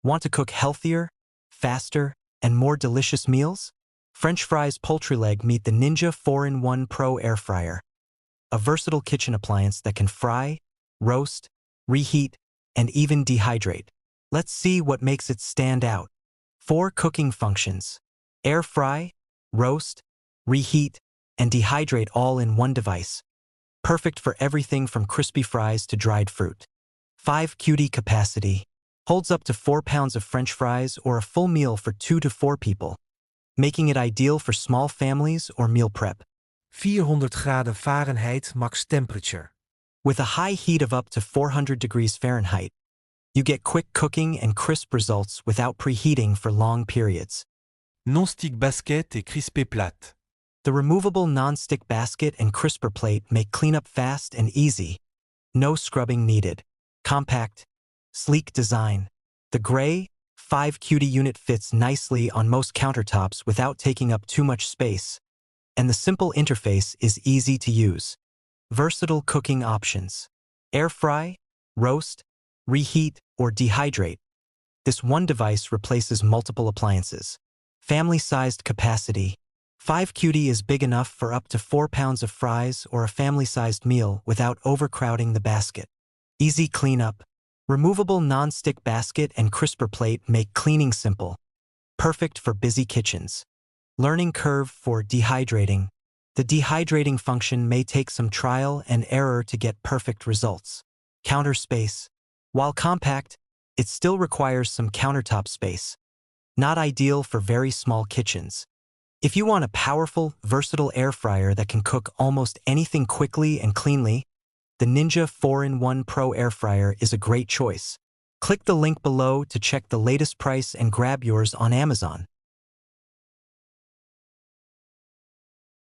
Want to cook healthier, faster, and more delicious meals? French fries poultry leg meet the Ninja 4-in-1 Pro Air Fryer, a versatile kitchen appliance that can fry, roast, reheat, and even dehydrate. Let's see what makes it stand out. 4 cooking functions: air fry, roast, reheat, and dehydrate all in one device. Perfect for everything from crispy fries to dried fruit. 5 QD capacity. Holds up to 4 pounds of French fries or a full meal for 2 to 4 people, making it ideal for small families or meal prep. 400 graden Fahrenheit max temperature. With a high heat of up to 400 degrees Fahrenheit, you get quick cooking and crisp results without preheating for long periods. Non-stick basket et crispé plate. The removable non-stick basket and crisper plate make cleanup fast and easy. No scrubbing needed. Compact, sleek design. The gray, 5 QD unit fits nicely on most countertops without taking up too much space, and the simple interface is easy to use. Versatile cooking options: air fry, roast, reheat, or dehydrate. This one device replaces multiple appliances. Family-sized capacity. 5 QD is big enough for up to 4 pounds of fries or a family-sized meal without overcrowding the basket. Easy cleanup. Removable non-stick basket and crisper plate make cleaning simple. Perfect for busy kitchens. Learning curve for dehydrating. The dehydrating function may take some trial and error to get perfect results. Counter space. While compact, it still requires some countertop space. Not ideal for very small kitchens. If you want a powerful, versatile air fryer that can cook almost anything quickly and cleanly, the Ninja 4-in-1 Pro Air Fryer is a great choice. Click the link below to check the latest price and grab yours on Amazon.